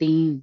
3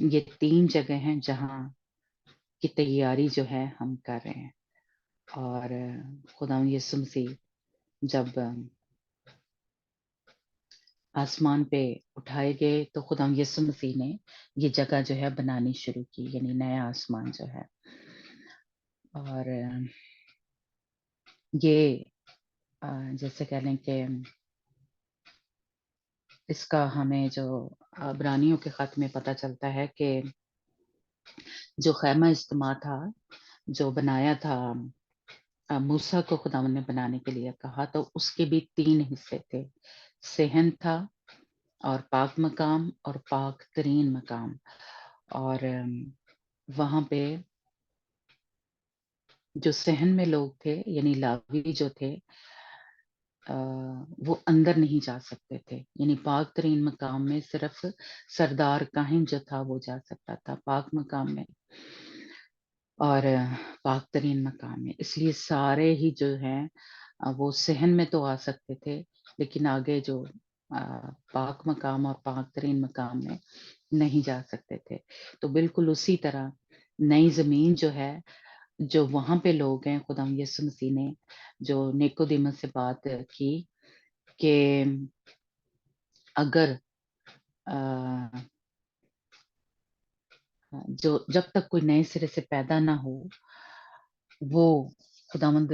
یہ 3 جگہ ہیں جہاں کی تیاری جو ہے ہم کر رہے ہیں. اور خداوند یسوع مسیح جب آسمان پہ اٹھائے گئے تو خداوند یسوع مسیح نے یہ جگہ جو ہے بنانی شروع کی، یعنی نیا آسمان جو ہے. اور یہ جیسے کہہ لیں کہ اس کا ہمیں جو عبرانیوں کے خط میں پتہ چلتا ہے کہ جو خیمہ اجتماع تھا، جو بنایا تھا موسیٰ کو خداوند نے بنانے کے لیے کہا، تو اس کے بھی 3 حصے تھے. صحن تھا اور پاک مقام اور پاک ترین مقام. اور وہاں پہ جو صحن میں لوگ تھے یعنی لاوی جو تھے وہ اندر نہیں جا سکتے تھے، یعنی پاک ترین مقام میں صرف سردار کاہن جو تھا وہ جا سکتا تھا پاک مقام میں اور پاک ترین مقام میں. اس لیے سارے ہی جو ہیں وہ صحن میں تو آ سکتے تھے، لیکن آگے جو پاک مقام اور پاک ترین مقام میں نہیں جا سکتے تھے. تو بالکل اسی طرح نئی زمین جو ہے، جو وہاں پہ لوگ ہیں، خداوند یسوع مسیح نے جو نیکودیمس سے بات کی کہ اگر جو جب تک کوئی نئے سرے سے پیدا نہ ہو وہ خداوند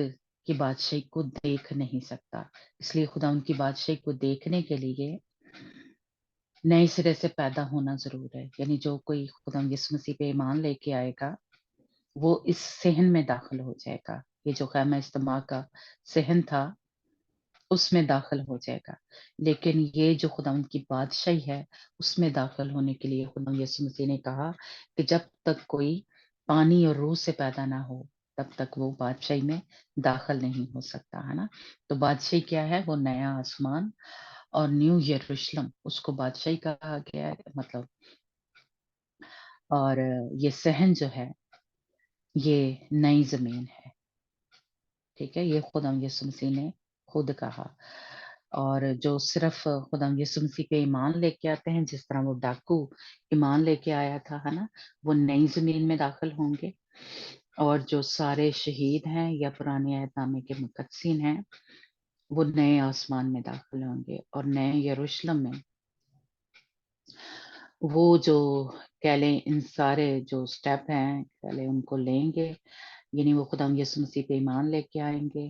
کی بادشاہی کو دیکھ نہیں سکتا. اس لیے خداوند کی بادشاہی کو دیکھنے کے لیے نئے سرے سے پیدا ہونا ضرور ہے. یعنی جو کوئی خداوند یسوع مسیح پہ ایمان لے کے آئے گا وہ اس صحن میں داخل ہو جائے گا. یہ جو خیمہ اجتماع کا صحن تھا اس میں داخل ہو جائے گا. لیکن یہ جو خداوند کی بادشاہی ہے اس میں داخل ہونے کے لیے خداوند یسوع مسیح نے کہا کہ جب تک کوئی پانی اور روح سے پیدا نہ ہو تب تک وہ بادشاہی میں داخل نہیں ہو سکتا ہے نا. تو بادشاہی کیا ہے؟ وہ نیا آسمان اور نیو یروشلم، اس کو بادشاہی کہا گیا ہے مطلب. اور یہ صحن جو ہے یہ نئی زمین ہے. ٹھیک ہے، یہ خداوند یسوع مسیح نے خود کہا. اور جو صرف خداوند یسوع مسیح پہ ایمان لے کے آتے ہیں، جس طرح وہ ڈاکو ایمان لے کے آیا تھا ہے نا، وہ نئی زمین میں داخل ہوں گے. اور جو سارے شہید ہیں یا پرانے عہد نامے کے مقدسین ہیں وہ نئے آسمان میں داخل ہوں گے اور نئے یروشلم میں وہ جو کہہ لیں ان سارے جو سٹیپ ہیں کہہ لیں ان کو لیں گے. یعنی وہ خداوند یسوع مسیح پہ ایمان لے کے آئیں گے،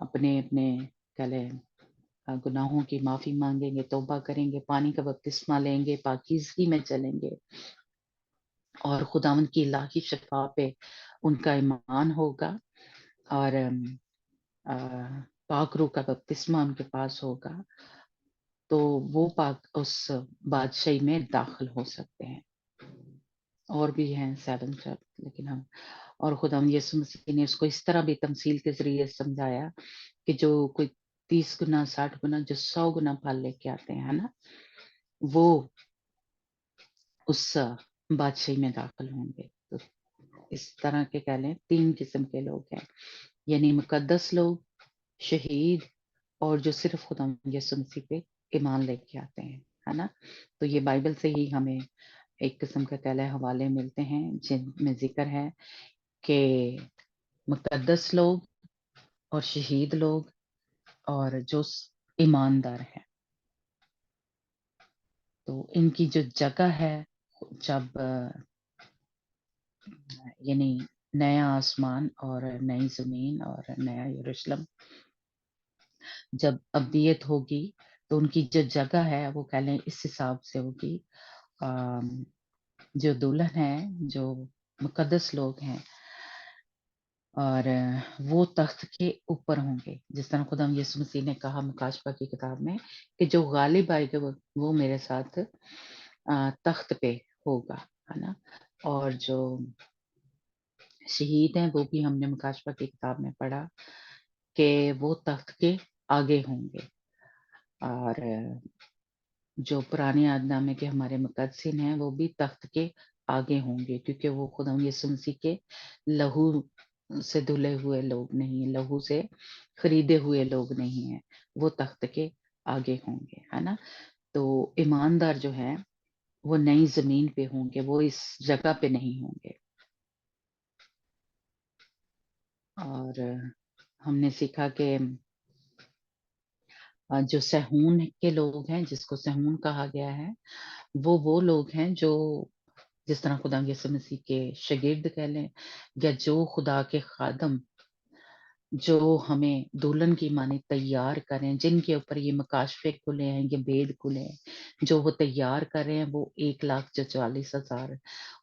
اپنے اپنے کہہ لیں گناہوں کی معافی مانگیں گے، توبہ کریں گے، پانی کا بپتسمہ لیں گے، پاکیزگی میں چلیں گے اور خداوند کی الہی شفاء پہ ان کا ایمان ہوگا اور پاک روح کا بپتسمہ ان کے پاس ہوگا تو وہ پاک اس بادشاہی میں داخل ہو سکتے ہیں. اور بھی ہیں 7 شرط، لیکن ہم اور خداوند یسوع مسیح نے اس کو اس طرح بھی تمثیل کے ذریعے سمجھایا کہ جو کوئی 30 گنا 60 گنا جو 100 گنا پھل لے کے آتے ہیں نا وہ اس بادشاہی میں داخل ہوں گے. تو اس طرح کے کہہ لیں 3 قسم کے لوگ ہیں، یعنی مقدس لوگ، شہید اور جو صرف خداوند یسوع مسیح پہ ایمان لے کے آتے ہیں ہے نا. تو یہ بائبل سے ہی ہمیں ایک قسم کا کہہ لیں حوالے ملتے ہیں جن میں ذکر ہے کہ مقدس لوگ اور شہید لوگ اور جو ایماندار ہیں تو ان کی جو جگہ ہے جب یعنی نیا آسمان اور نئی زمین اور نیا یروشلم جب ابدیت ہوگی تو ان کی جو جگہ ہے وہ کہہ لیں اس حساب سے ہوگی جو دلہن ہیں جو مقدس لوگ ہیں اور وہ تخت کے اوپر ہوں گے، جس طرح خدا یسوع مسیح نے کہا مکاشفہ کی کتاب میں کہ جو غالب آئے گا وہ میرے ساتھ تخت پہ ہوگا ہے نا. اور جو شہید ہیں وہ بھی ہم نے مکاشفہ کی کتاب میں پڑھا کہ وہ تخت کے آگے ہوں گے. اور جو پرانے عہد نامے کے ہمارے مقدسین ہیں وہ بھی تخت کے آگے ہوں گے، کیونکہ وہ خدا یسوع مسیح کے لہو سے دھلے ہوئے لوگ نہیں، لہو سے خریدے ہوئے لوگ نہیں ہیں، وہ تخت کے آگے ہوں گے ہے نا. تو ایماندار جو ہے وہ نئی زمین پہ ہوں گے، وہ اس جگہ پہ نہیں ہوں گے. اور ہم نے سیکھا کہ جو سہون کے لوگ ہیں، جس کو سہون کہا گیا ہے، وہ لوگ ہیں جو جس طرح خدا یسوع مسیح کے شاگرد کہہ لیں، یا جو خدا کے خادم جو ہمیں دلہن کی مانے تیار کریں، جن کے اوپر یہ مکاشفے کھلے ہیں، یہ بید کھلے ہیں، جو وہ تیار کر رہے ہیں، وہ 1,44,000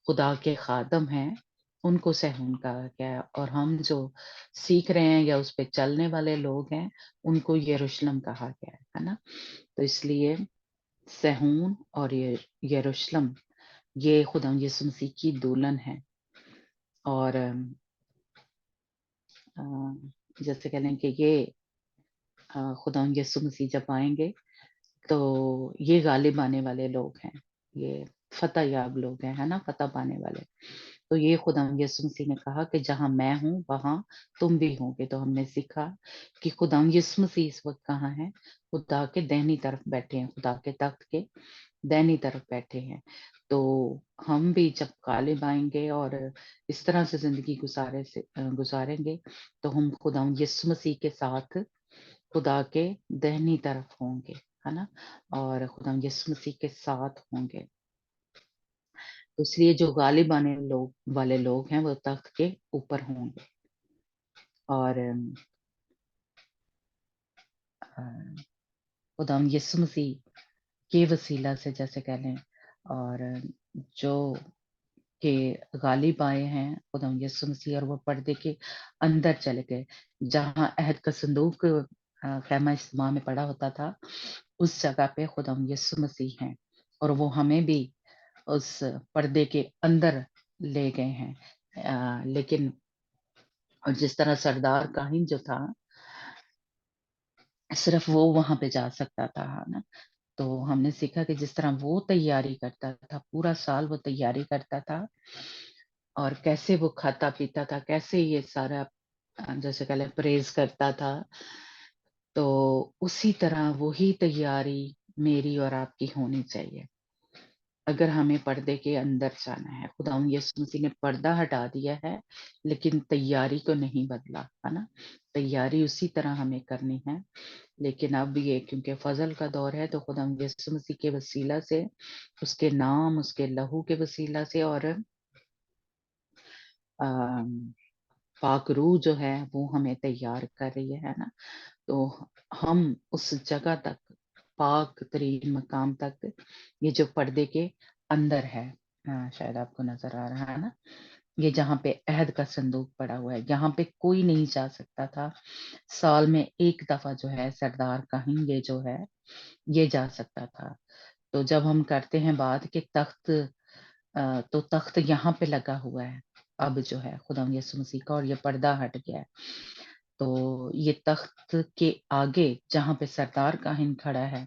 خدا کے خادم ہیں. ان کو سہون کہا گیا ہے. اور ہم جو سیکھ رہے ہیں یا اس پہ چلنے والے لوگ ہیں، ان کو یروشلم کہا گیا ہے نا. تو اس لیے سہون اور یروشلم یہ خدا یسوع مسیح کی دلہن ہے. اور جیسے کہہ لیں کہ یہ خدا یسوع مسیح جب آئیں گے تو یہ غالب آنے والے لوگ ہیں، یہ فتح یاب لوگ ہیں، ہے نا، فتح پانے والے. تو یہ خدا یسوع مسیح نے کہا کہ جہاں میں ہوں وہاں تم بھی ہوں گے. تو ہم نے سیکھا کہ خدا یسوع مسیح اس وقت کہاں ہے؟ خدا کے دہنی طرف بیٹھے ہیں، خدا کے تخت کے دہنی طرف بیٹھے ہیں. تو ہم بھی جب غالب آئیں گے اور اس طرح سے زندگی گزاریں گے تو ہم خدا یسوع مسیح کے ساتھ خدا کے دہنی طرف ہوں گے، ہے نا، اور خدا یسوع مسیح کے ساتھ ہوں گے. تو اس لیے جو غالب آنے والے لوگ ہیں وہ تخت کے اوپر ہوں گے. اور خدا یسوع مسیح کے وسیلہ سے جیسے کہہ لیں، اور جو کہ غالب آئے ہیں خدا یسوع مسیح، اور وہ پردے کے اندر چلے گئے جہاں عہد کا صندوق خیمہ اجتماع میں پڑا ہوتا تھا، اس جگہ پہ خدا یسوع مسیح ہیں، اور وہ ہمیں بھی اس پردے کے اندر لے گئے ہیں. لیکن اور جس طرح سردار کاہن جو تھا صرف وہ وہاں پہ جا سکتا تھا نا. تو ہم نے سیکھا کہ جس طرح وہ تیاری کرتا تھا، پورا سال وہ تیاری کرتا تھا، اور کیسے وہ کھاتا پیتا تھا، کیسے یہ سارا جیسے کہ پریز کرتا تھا، تو اسی طرح وہی تیاری میری اور آپ کی ہونی چاہیے اگر ہمیں پردے کے اندر جانا ہے. خدا یسوع مسیح نے پردہ ہٹا دیا ہے لیکن تیاری کو نہیں بدلا، ہے نا. تیاری اسی طرح ہمیں کرنی ہے. لیکن اب یہ کیونکہ فضل کا دور ہے تو خدا یسوع مسیح کے وسیلہ سے، اس کے نام، اس کے لہو کے وسیلہ سے، اور پاک روح جو ہے وہ ہمیں تیار کر رہی ہے نا. تو ہم اس جگہ تک، پاک ترین مقام تک، یہ جو پردے کے اندر ہے، شاید آپ کو نظر آ رہا ہے نا، یہ جہاں پہ عہد کا صندوق پڑا ہوا ہے، یہاں پہ کوئی نہیں جا سکتا تھا. سال میں ایک دفعہ جو ہے سردار کاہن یہ جو ہے یہ جا سکتا تھا. تو جب ہم کرتے ہیں بات کہ تخت، تو تخت یہاں پہ لگا ہوا ہے اب جو ہے خدا یسوع مسیح کا، اور یہ پردہ ہٹ گیا ہے. تو یہ تخت کے آگے جہاں پہ سردار کاہن کھڑا ہے،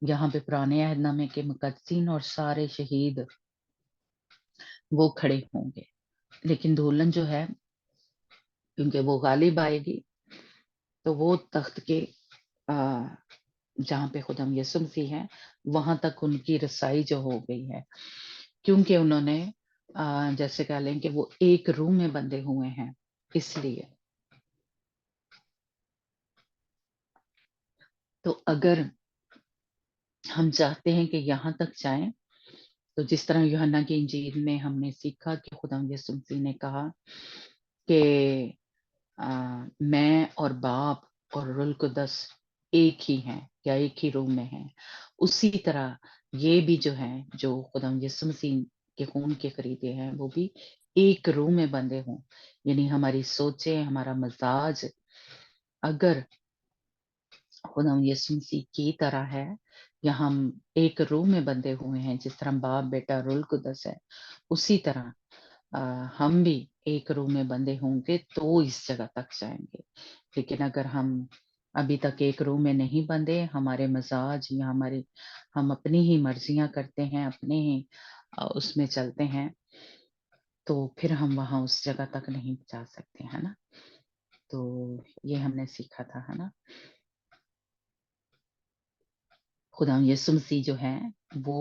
یہاں پہ پرانے عہد نامے کے مقدسین اور سارے شہید وہ کھڑے ہوں گے. لیکن دلہن جو ہے، کیونکہ وہ غالب آئے گی، تو وہ تخت کے جہاں پہ خدا یسوع مسیح ہے وہاں تک ان کی رسائی جو ہو گئی ہے، کیونکہ انہوں نے جیسے کہہ لیں کہ وہ ایک روح میں بندھے ہوئے ہیں. اس لیے تو اگر ہم چاہتے ہیں کہ یہاں تک جائیں، تو جس طرح یوحنا کی انجیل میں ہم نے سیکھا کہ خدا یسوع مسیح نے کہا کہ میں اور باپ اور روح القدس ایک ہی ہیں یا ایک ہی روح میں ہیں، اسی طرح یہ بھی جو ہیں جو خدا یسوع مسیح کے خون کے خریدے ہیں وہ بھی ایک روح میں بندھے ہوں. یعنی ہماری سوچیں، ہمارا مزاج اگر خدا یسوع مسیح کی طرح ہے، یا ہم ایک روح میں بندھے ہوئے ہیں، جس طرح باپ، بیٹا، روح القدس ہے، اسی طرح ہم بھی ایک روح میں بندھے ہوں گے تو اس جگہ تک جائیں گے. لیکن اگر ہم ابھی تک ایک روح میں نہیں بندھے، ہمارے مزاج یا ہم اپنی ہی مرضیاں کرتے ہیں، اپنے ہی اس میں چلتے ہیں، تو پھر ہم وہاں اس جگہ تک نہیں جا سکتے، ہے نا. تو یہ ہم نے سیکھا تھا، ہے نا. خدا یسوع مسیح جو ہے وہ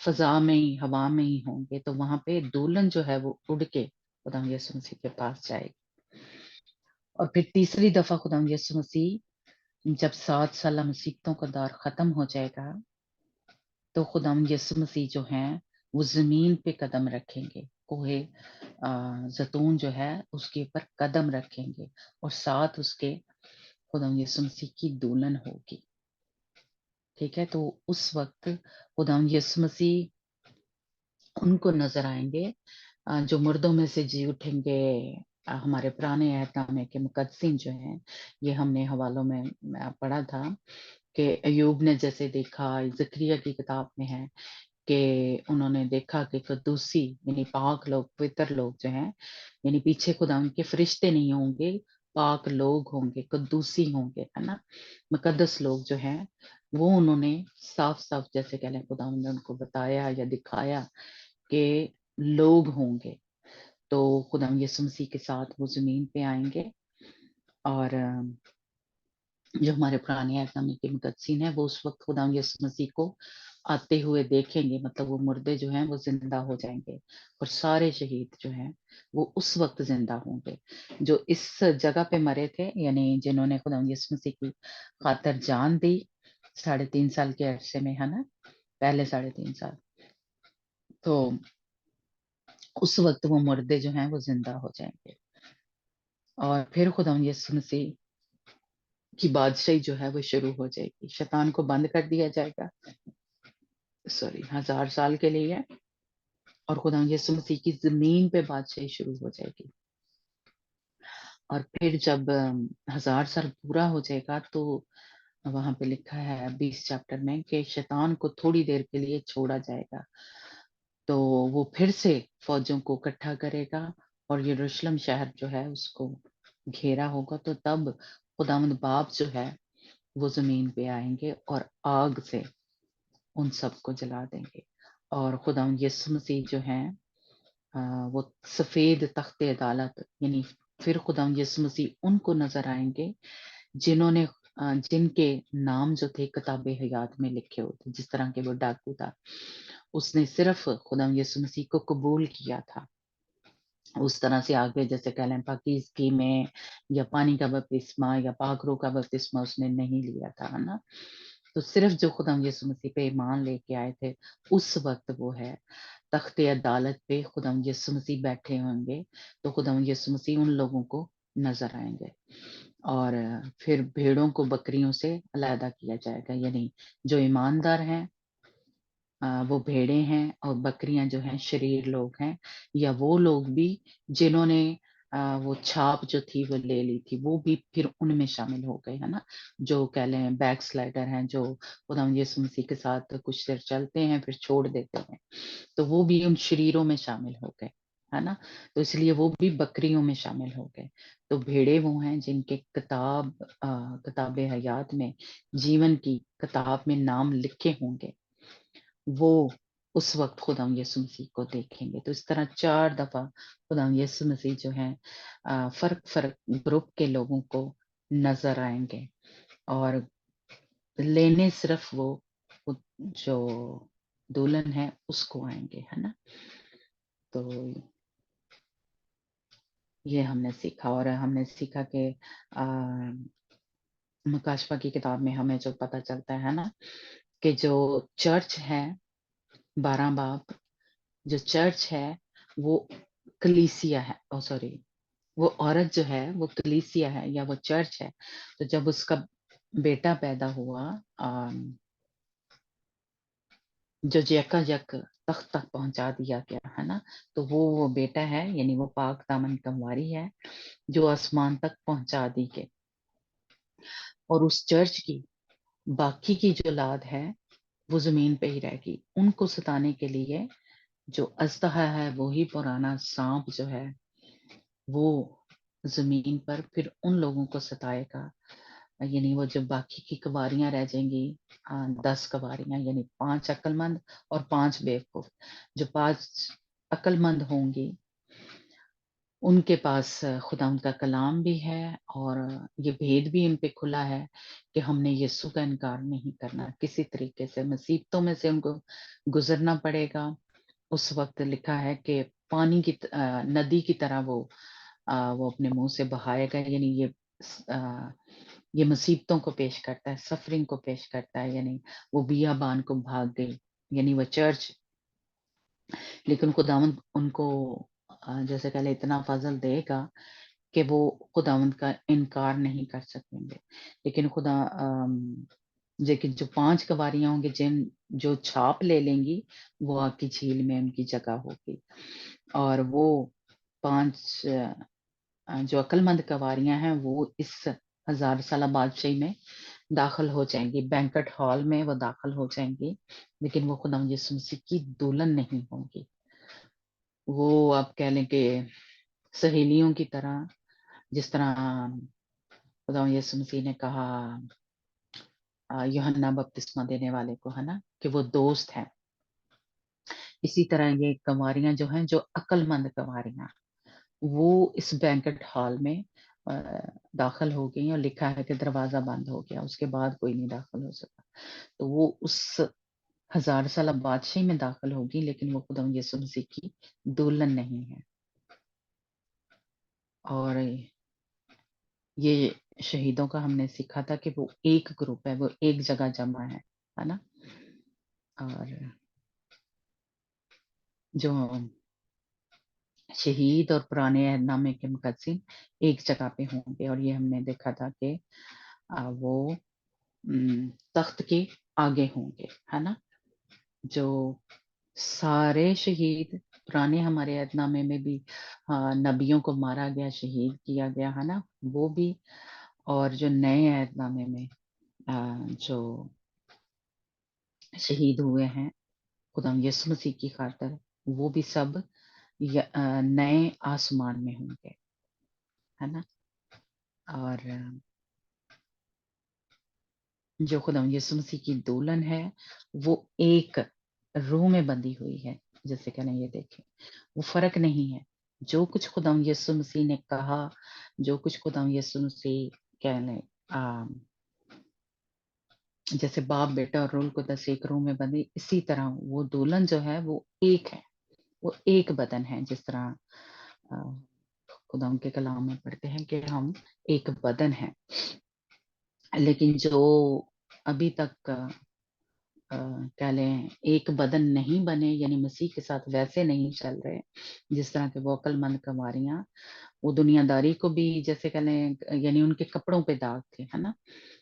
فضا میں ہی ہوا میں ہی ہوں گے، تو وہاں پہ دولن جو ہے وہ اڑ کے خدا یسوع مسیح کے پاس جائے گی۔ اور پھر تیسری دفعہ خدا یسوع مسیح جب 7 سالہ مصیبتوں کا دور ختم ہو جائے گا، تو خدا یسوع مسیح جو ہیں وہ زمین پہ قدم رکھیں گے، کوہ زیتون جو ہے اس کے اوپر قدم رکھیں گے، اور ساتھ اس کے خدا یسوع مسیح کی دولن ہوگی۔ ٹھیک ہے، تو اس وقت خدا یسوع مسیح ان کو نظر آئیں گے جو مردوں میں سے جی اٹھیں گے۔ ہمارے پرانے عہد نامے کے مقدسین جو ہیں، یہ ہم نے حوالوں میں پڑھا تھا کہ ایوب نے جیسے دیکھا، زکریا کی کتاب میں ہے کہ انہوں نے دیکھا کہ قدوسی یعنی پاک لوگ، پوتر لوگ جو ہیں، یعنی پیچھے خدا ان کے فرشتے نہیں ہوں گے، پاک لوگ ہوں گے، قدوسی ہوں گے، ہے نا، مقدس لوگ جو ہیں، وہ انہوں نے صاف صاف جیسے کہہ لیں خدا نے ان کو بتایا یا دکھایا کہ لوگ ہوں گے۔ تو خدا یسوع مسیح کے ساتھ وہ زمین پہ آئیں گے، اور جو ہمارے پرانے عہد نامے کے مقدسین ہیں وہ اس وقت خدا یسوع مسیح کو آتے ہوئے دیکھیں گے، مطلب وہ مردے جو ہیں وہ زندہ ہو جائیں گے، اور سارے شہید جو ہیں وہ اس وقت زندہ ہوں گے جو اس جگہ پہ مرے تھے، یعنی جنہوں نے خدا یسوع مسیح کی خاطر جان دی 3.5 سال کے عرصے میں، ہے نا، پہلے 3.5 سال، تو اس وقت وہ مردے جو ہیں وہ زندہ ہو جائیں گے، اور پھر خدا یسوع مسیح کی بادشاہی جو ہے وہ شروع ہو جائے گی، شیطان کو بند کر دیا جائے گا، 1000 سال کے لیے، اور خدا یسوع مسیح کی زمین پہ بادشاہی شروع ہو جائے گی۔ اور پھر جب 1000 سال پورا ہو جائے گا تو وہاں پہ لکھا ہے 20 چیپٹر میں کہ شیطان کو تھوڑی دیر کے لیے چھوڑا جائے گا، تو وہ پھر سے فوجوں کو اکٹھا کرے گا اور یروشلم شہر جو ہے اس کو گھیرا ہوگا، تو تب خداوند باپ جو ہے وہ زمین پہ آئیں گے اور آگ سے ان سب کو جلا دیں گے، اور خداوند یسوع مسیح جو ہیں وہ سفید تخت عدالت، یعنی پھر خداوند یسوع مسیح ان کو نظر آئیں گے جنہوں نے جن کے نام جو تھے کتاب حیات میں لکھے ہوتے، جس طرح کے وہ ڈاکو تھا، اس نے صرف خدا یسوع مسیح کو قبول کیا تھا، اس طرح سے آگے جیسے کہہ لیں پاکیزگی میں یا پانی کا بپتسمہ یا پاک روح کا بپتسمہ اس نے نہیں لیا تھا، ہے نا، تو صرف جو خدا یسوع مسیح پہ ایمان لے کے آئے تھے اس وقت وہ ہے تخت عدالت پہ خدا یسوع مسیح بیٹھے ہوں گے، تو خدا یسوع مسیح ان لوگوں کو نظر آئیں گے، اور پھر بھیڑوں کو بکریوں سے علیحدہ کیا جائے گا، یعنی جو ایماندار ہیں وہ بھیڑیں ہیں، اور بکریاں جو ہیں شریر لوگ ہیں، یا وہ لوگ بھی جنہوں نے وہ چھاپ جو تھی وہ لے لی تھی، وہ بھی پھر ان میں شامل ہو گئے، ہے نا، جو کہہ لیں بیک سلائڈر ہیں، جو خدا یسوع مسیح کے ساتھ کچھ دیر چلتے ہیں پھر چھوڑ دیتے ہیں، تو وہ بھی ان شریروں میں شامل ہو گئے، ہے نا، تو اس لیے وہ بھی بکریوں میں شامل ہو گئے، تو بھیڑے وہ ہیں جن کے کتاب حیات میں، جیون کی کتاب میں نام لکھے ہوں گے، وہ اس وقت خدا یسوع مسیح کو دیکھیں گے۔ تو اس طرح 4 دفعہ خدا یسوع مسیح جو ہیں فرق فرق گروپ کے لوگوں کو نظر آئیں گے، اور لینے صرف وہ جو دلہن ہے اس کو آئیں گے، ہے نا، تو یہ ہم نے سیکھا، اور ہم نے سیکھا کہ مکاشفہ کی کتاب میں ہمیں جو پتہ چلتا ہے نا کہ جو چرچ ہے 12 باب، جو چرچ ہے وہ کلیسیا ہے، سوری، وہ عورت جو ہے وہ کلیسیا ہے یا وہ چرچ ہے، تو جب اس کا بیٹا پیدا ہوا جو یکا یک تخت تک پہنچا دیا گیا، ہے نا، تو وہ بیٹا ہے، یعنی وہ پاک دامن کمواری ہے جو آسمان تک پہنچا دی گئی، اور اس چرچ کی باقی کی جو اولاد ہے وہ زمین پہ ہی رہے گی، ان کو ستانے کے لیے جو اژدہا ہے وہی پرانا سانپ جو ہے وہ زمین پر پھر ان لوگوں کو ستائے گا، یعنی وہ جو باقی کی کواریاں رہ جائیں گی 10 کواریاں، یعنی 5 عقل مند اور 5 بیوقوف، جو 5 عقل مند ہوں گی ان کے پاس خدا ان کا کلام بھی ہے، اور یہ بھید بھی ان پہ کھلا ہے کہ ہم نے یسوع کا انکار نہیں کرنا، کسی طریقے سے مصیبتوں میں سے ان کو گزرنا پڑے گا۔ اس وقت لکھا ہے کہ پانی کی ندی کی طرح وہ اپنے منہ سے بہائے گا، یعنی یہ مصیبتوں کو پیش کرتا ہے، سفرنگ کو پیش کرتا ہے، یعنی وہ بیابان کو بھاگ گئی، یعنی وہ چرچ، لیکن خداوند ان کو جیسے کہ اتنا فضل دے گا کہ وہ خداوند کا انکار نہیں کر سکیں گے۔ لیکن لیکن جو 5 کنواریاں ہوں گے جو چھاپ لے لیں گی، وہ آگ کی جھیل میں ان کی جگہ ہوگی، اور وہ 5 جو عقل مند کنواریاں ہیں وہ اس 1000 سالہ بادشاہی میں داخل ہو جائیں گی، بینکٹ ہال میں وہ داخل ہو جائیں گی، لیکن وہ خداوند یسوع مسیح کی دلہن نہیں ہوں گی۔ وہ آپ کہہ لیں کہ سہیلیوں کی طرح، جس طرح خداوند یسوع مسیح نے کہا یوحنا بپتسمہ دینے والے کو، ہے نا، کہ وہ دوست ہیں، اسی طرح یہ کنواریاں جو ہیں، جو عقل مند کنواریاں، وہ اس بینکٹ ہال میں داخل ہو گئی، اور لکھا ہے کہ دروازہ بند ہو گیا، اس کے بعد کوئی نہیں داخل ہو سکا۔ تو وہ اس 1000 سالہ بادشاہی میں داخل ہوگی، لیکن وہ خدا یسوع مسیح کی دلہن نہیں ہے۔ اور یہ شہیدوں کا ہم نے سیکھا تھا کہ وہ ایک گروپ ہے، وہ ایک جگہ جمع ہے نا، اور جو شہید اور پرانے عہد نامے کے مقدسین ایک جگہ پہ ہوں گے، اور یہ ہم نے دیکھا تھا کہ وہ تخت کے آگے ہوں گے، ہے نا، جو سارے شہید پرانے ہمارے عہد نامے میں بھی نبیوں کو مارا گیا، شہید کیا گیا، ہے نا، وہ بھی، اور جو نئے عہد نامے میں جو شہید ہوئے ہیں خدا یسوع مسیح کی خاطر، وہ بھی سب نئے آسمان میں ہوں گے، ہے نا، اور جو خدا یسوع مسیح کی دلہن ہے وہ ایک روح میں بندھی ہوئی ہے، جیسے کہ یہ دیکھیں، وہ فرق نہیں ہے، جو کچھ خدا یسوع مسیح نے کہا، جو کچھ خدا یسوع مسیح کہنے جیسے باپ بیٹا اور روح القدس ایک روح میں بندھی، اسی طرح وہ دلہن جو ہے وہ ایک ہے، وہ ایک بدن ہے، جس طرح خدا ان کے کلام میں پڑھتے ہیں کہ ہم ایک بدن ہیں۔ لیکن جو ابھی تک کہہ لیں ایک بدن نہیں بنے، یعنی مسیح کے ساتھ ویسے نہیں چل رہے، جس طرح کے وہ عقل مند کنواریاں، وہ دنیا داری کو بھی جیسے کہہ لیں، یعنی ان کے کپڑوں پہ داغ تھے، ہے نا،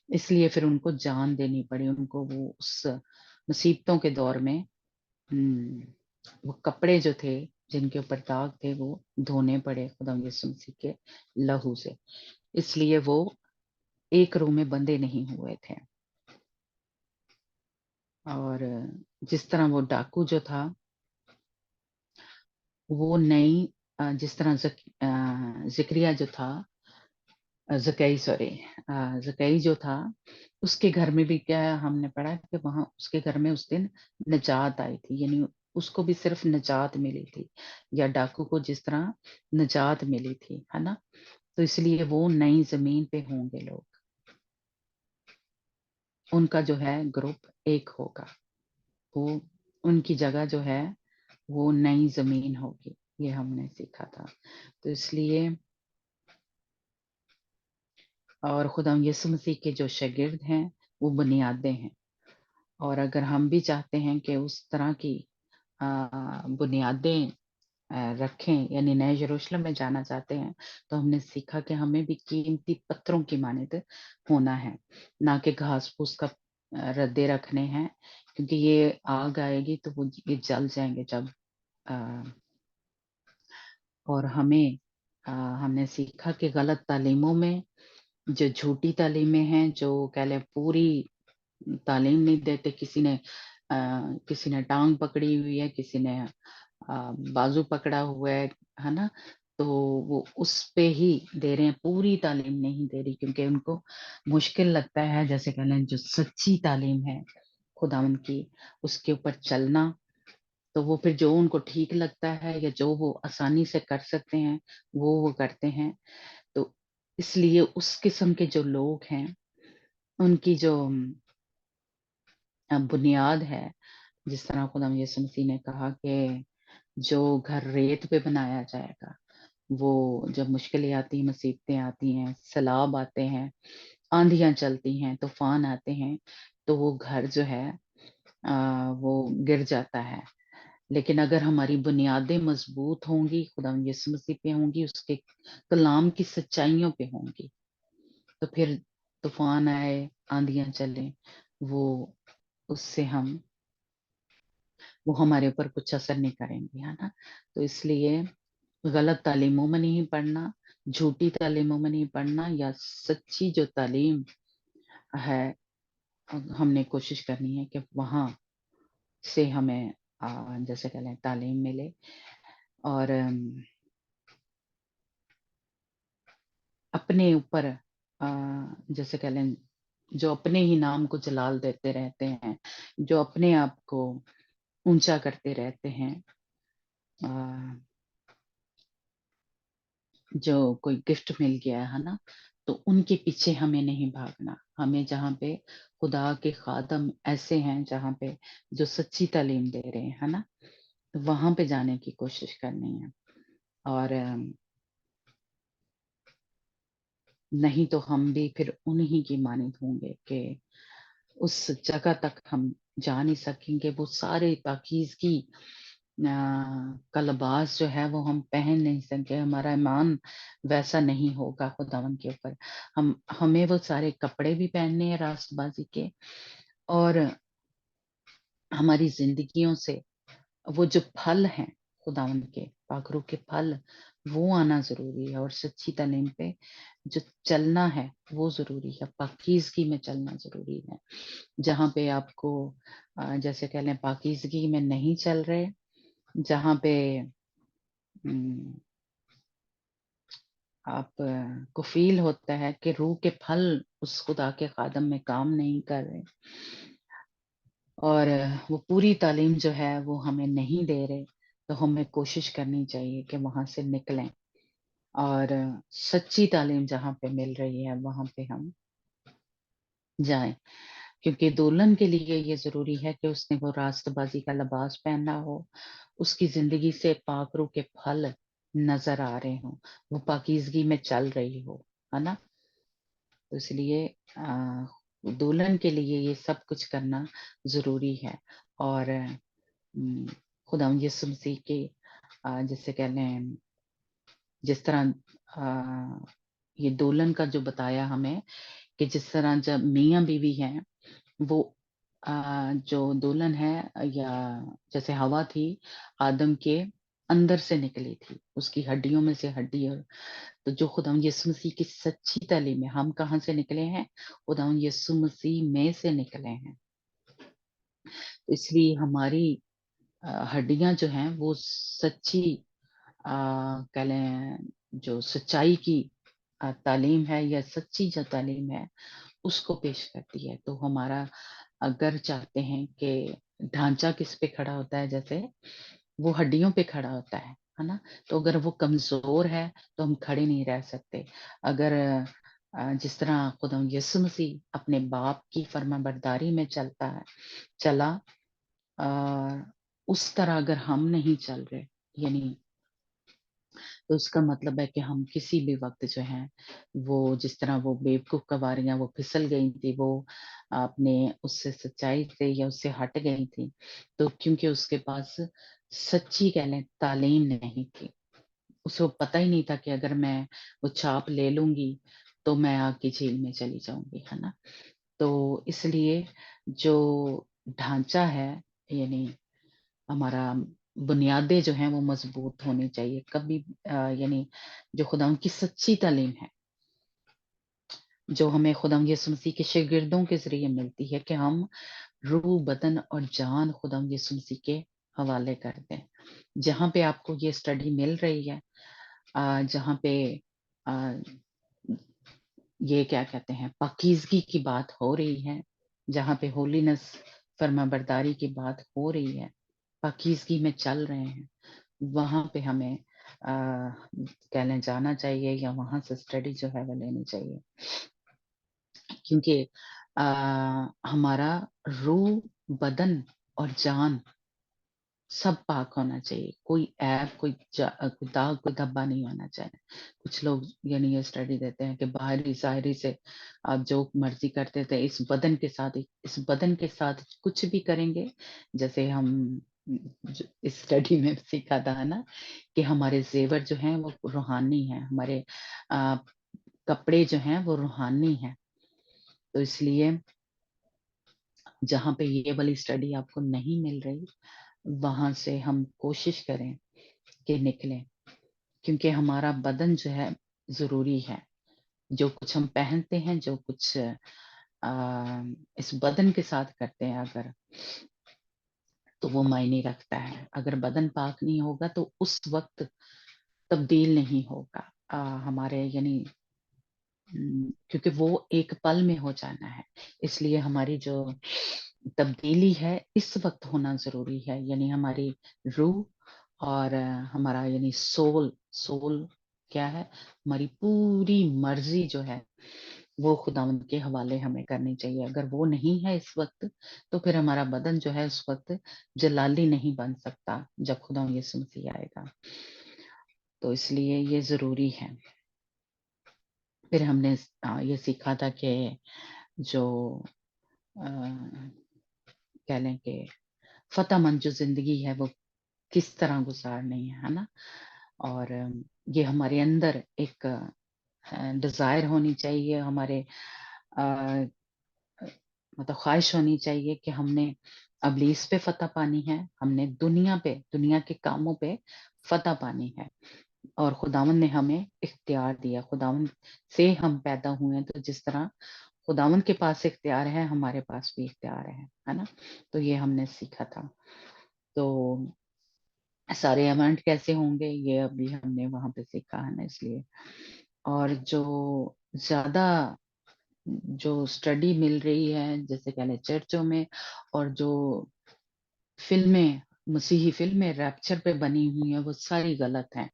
اس لیے پھر ان کو جان دینی پڑی، ان کو وہ اس مصیبتوں کے دور میں وہ کپڑے جو تھے جن کے اوپر داغ تھے وہ دھونے پڑے خدا یسوع مسیح کے لہو سے، اس لیے وہ ایک روح میں بندے نہیں ہوئے تھے۔ اور جس طرح وہ ڈاکو جو تھا وہ نئی جس طرح زکریا جو تھا، زکئی جو تھا، اس کے گھر میں بھی کیا ہم نے پڑھا کہ وہاں اس کے گھر میں اس دن نجات آئی تھی، یعنی اس کو بھی صرف نجات ملی تھی، یا ڈاکو کو جس طرح نجات ملی تھی، ہے نا، تو اس لیے وہ نئی زمین پہ ہوں گے لوگ، ان کا جو ہے گروپ ایک ہوگا، وہ ان کی جگہ جو ہے وہ نئی زمین ہوگی، یہ ہم نے سیکھا تھا۔ تو اس لیے اور خدا یسوع مسیح کے جو شاگرد ہیں وہ بنیادیں ہیں، اور اگر ہم بھی چاہتے ہیں کہ اس طرح کی بنیادیں رکھیں، یعنی نئے یروشلم میں جانا چاہتے ہیں، تو ہم نے سیکھا کہ ہمیں بھی قیمتی پتھروں کی مانند ہونا ہے، نہ کہ گھاس پھوس کا ردے رکھنے ہیں، کیونکہ یہ آگ آئے گی تو وہ یہ جل جائیں گے جب اور ہم نے سیکھا کہ غلط تعلیموں میں، جو جھوٹی تعلیمیں ہیں، جو کہہ لیں پوری تعلیم نہیں دیتے، کسی نے ٹانگ پکڑی ہوئی ہے، کسی نے بازو پکڑا ہوا ہے نا، تو وہ اس پہ ہی دے رہے ہیں، پوری تعلیم نہیں دے رہی، کیونکہ ان کو مشکل لگتا ہے، جیسے کہ جو سچی تعلیم ہے خدا ان کی، اس کے اوپر چلنا، تو وہ پھر جو ان کو ٹھیک لگتا ہے یا جو وہ آسانی سے کر سکتے ہیں وہ کرتے ہیں. تو اس لیے اس قسم کے جو لوگ ہیں ان کی جو بنیاد ہے، جس طرح خدا یسوع مسیح نے کہا کہ جو گھر ریت پہ بنایا جائے گا، وہ جب مشکلیں آتی ہیں، مصیبتیں آتی ہیں، سیلاب آتے ہیں، آندھیاں چلتی ہیں، طوفان آتے ہیں، تو وہ گھر جو ہے وہ گر جاتا ہے. لیکن اگر ہماری بنیادیں مضبوط ہوں گی، خدا یسوع مسیح پہ ہوں گی، اس کے کلام کی سچائیوں پہ ہوں گی، تو پھر طوفان آئے، آندھیاں چلیں، وہ اس سے وہ ہمارے اوپر کچھ اثر نہیں کریں گے، ہے نا. تو اس لیے غلط تعلیموں میں نہیں پڑھنا، جھوٹی تعلیموں میں نہیں پڑھنا، یا سچی جو تعلیم ہے ہم نے کوشش کرنی ہے کہ وہاں سے ہمیں جیسے کہ لیں تعلیم ملے. اور اپنے اوپر جیسے کہ لیں جو اپنے ہی نام کو جلال دیتے رہتے ہیں، جو اپنے آپ کو اونچا کرتے رہتے ہیں، جو کوئی گفٹ مل گیا ہے نا، تو ان کے پیچھے ہمیں نہیں بھاگنا. ہمیں جہاں پہ خدا کے خادم ایسے ہیں جہاں پہ جو سچی تعلیم دے رہے ہیں، ہے نا، وہاں پہ جانے کی کوشش کرنی ہے. اور نہیں تو ہم بھی پھر انہی کی مانند ہوں گے کہ اس جگہ تک ہم جا نہیں سکیں گے. وہ سارے پاکیزگی کا لباس جو ہے وہ ہم پہن نہیں سکیں. ہمارا ایمان ویسا نہیں ہوگا خداوند کے اوپر. ہمیں وہ سارے کپڑے بھی پہننے ہیں راست بازی کے، اور ہماری زندگیوں سے وہ جو پھل ہیں خداوند کے پاکرو کے پھل، وہ آنا ضروری ہے. اور سچی تعلیم پہ جو چلنا ہے وہ ضروری ہے. پاکیزگی میں چلنا ضروری ہے. جہاں پہ آپ کو جیسے کہہ لیں پاکیزگی میں نہیں چل رہے، جہاں پہ آپ کو فیل ہوتا ہے کہ روح کے پھل اس خدا کے خادم میں کام نہیں کر رہے، اور وہ پوری تعلیم جو ہے وہ ہمیں نہیں دے رہے، تو ہمیں کوشش کرنی چاہیے کہ وہاں سے نکلیں، اور سچی تعلیم جہاں پہ مل رہی ہے وہاں پہ ہم جائیں. کیونکہ دولن کے لیے یہ ضروری ہے کہ اس نے وہ راست بازی کا لباس پہنا ہو، اس کی زندگی سے پاک روح کے پھل نظر آ رہے ہوں، وہ پاکیزگی میں چل رہی ہو، ہے نا. تو اس لیے دولن کے لیے یہ سب کچھ کرنا ضروری ہے. اور خدا یسوع مسیح کے جیسے کہ لیں جس طرح یہ دولن کا جو بتایا ہمیں کہ جس طرح جب میاں بیوی ہیں وہ جو دولن ہے، یا جیسے ہوا تھی آدم کے اندر سے نکلی تھی، اس کی ہڈیوں میں سے ہڈی. اور تو جو خدا یسوع مسیح کی سچی تعلیم ہے، ہم کہاں سے نکلے ہیں؟ خدا یسوع مسیح میں سے نکلے ہیں. اس لیے ہماری ہڈیاں جو ہیں وہ سچی کہہ لیں جو سچائی کی تعلیم ہے، یا سچی جو تعلیم ہے اس کو پیش کرتی ہے. تو ہمارا اگر چاہتے ہیں کہ ڈھانچہ کس پہ کھڑا ہوتا ہے، جیسے وہ ہڈیوں پہ کھڑا ہوتا ہے نا. تو اگر وہ کمزور ہے تو ہم کھڑے نہیں رہ سکتے. اگر جس طرح خدا یسوع مسیح اپنے باپ کی فرما برداری میں چلا، اس طرح اگر ہم نہیں چل رہے، یعنی تو اس کا مطلب ہے کہ ہم کسی بھی وقت جو ہے وہ جس طرح وہ بیوقوف کواریاں وہ پھسل گئی تھی، وہ اپنے اس سے سچائی سے یا اس سے ہٹ گئی تھی، تو کیونکہ اس کے پاس سچی کہہ لیں تعلیم نہیں تھی. اس کو پتہ ہی نہیں تھا کہ اگر میں وہ چھاپ لے لوں گی تو میں آگ کی جھیل میں چلی جاؤں گی، ہے نا. تو اس لیے جو ڈھانچہ ہے، یعنی ہمارا بنیادیں جو ہیں وہ مضبوط ہونی چاہیے. کبھی یعنی جو خدا ان کی سچی تعلیم ہے جو ہمیں خدا یسوع مسیح کے شاگردوں کے ذریعے ملتی ہے کہ ہم روح، بدن اور جان خدا یسوع مسیح کے حوالے کر دیں. جہاں پہ آپ کو یہ اسٹڈی مل رہی ہے، جہاں پہ یہ کیا کہتے ہیں پاکیزگی کی بات ہو رہی ہے، جہاں پہ ہولینس فرما برداری کی بات ہو رہی ہے، پاکیزگی میں چل رہے ہیں، وہاں پہ ہمیں کہہ لیں جانا چاہیے یا وہاں سے اسٹڈی جو ہے وہ لینی چاہیے، کیونکہ ہمارا روح، بدن اور جان سب پاک ہونا چاہیے، کوئی ایب، کوئی داغ، کوئی دھبا نہیں ہونا چاہیے۔ کچھ لوگ یعنی یہ اسٹڈی دیتے ہیں کہ باہری ظاہری سے آپ جو مرضی کرتے تھے، اس بدن کے ساتھ کچھ بھی کریں گے، جیسے ہم اس اسٹڈی میں سیکھا تھا نا کہ ہمارے زیور جو ہیں وہ روحانی ہیں، ہمارے کپڑے جو ہیں وہ روحانی ہیں، تو اس لیے جہاں پہ یہ والی اسٹڈی آپ کو نہیں مل رہی، وہاں سے ہم کوشش کریں کہ نکلیں، کیونکہ ہمارا بدن جو ہے ضروری ہے، جو کچھ ہم پہنتے ہیں، جو کچھ اس بدن کے ساتھ کرتے ہیں اگر، تو وہ معنی رکھتا ہے۔ اگر بدن پاک نہیں ہوگا تو اس وقت تبدیل نہیں ہوگا ہمارے یعنی کیونکہ وہ ایک پل میں ہو جانا ہے، اس لیے ہماری جو تبدیلی ہے اس وقت ہونا ضروری ہے، یعنی ہماری روح اور ہمارا یعنی سول کیا ہے، ہماری پوری مرضی جو ہے وہ خداوند کے حوالے ہمیں کرنی چاہیے۔ اگر وہ نہیں ہے اس وقت تو پھر ہمارا بدن جو ہے اس وقت جلالی نہیں بن سکتا جب خداوند یسوع مسیح آئے گا، تو اس لیے یہ ضروری ہے۔ پھر ہم نے یہ سیکھا تھا کہ جو کہہ لیں کہ فتح مند جو زندگی ہے وہ کس طرح گزارنی ہے نا، اور یہ ہمارے اندر ایک ڈیزائر ہونی چاہیے، ہمارے مطلب خواہش ہونی چاہیے کہ ہم نے ابلیس پہ فتح پانی ہے، ہم نے دنیا کے کاموں پہ فتح پانی ہے، اور خداوند نے ہمیں اختیار دیا، خداوند سے ہم پیدا ہوئے ہیں، تو جس طرح خداوند کے پاس اختیار ہے ہمارے پاس بھی اختیار ہے نا، تو یہ ہم نے سیکھا تھا۔ تو سارے ایونٹ کیسے ہوں گے یہ ابھی ہم نے وہاں پہ سیکھا ہے نا، اس لیے اور جو زیادہ جو اسٹڈی مل رہی ہے جیسے کہ چرچوں میں، اور جو فلمیں مسیحی فلمیں ریپچر پہ بنی ہوئی ہیں وہ ساری غلط ہیں،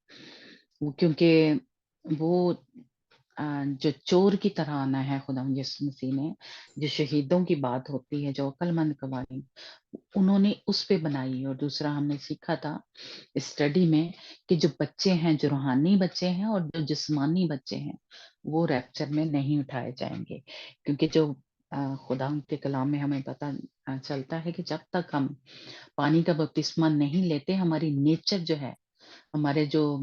کیونکہ وہ جو چور کی طرح آنا ہے خدا یسوع مسیح نے، جو شہیدوں کی بات ہوتی ہے، جو عقل مند قوانین انہوں نے اس پہ بنائی، اور دوسرا ہم نے سیکھا تھا اسٹڈی میں کہ جو بچے ہیں، جو روحانی بچے ہیں اور جو جسمانی بچے ہیں، وہ ریپچر میں نہیں اٹھائے جائیں گے، کیونکہ جو خدا کے کلام میں ہمیں پتہ چلتا ہے کہ جب تک ہم پانی کا بپتسمہ نہیں لیتے، ہماری نیچر جو ہے، ہمارے جو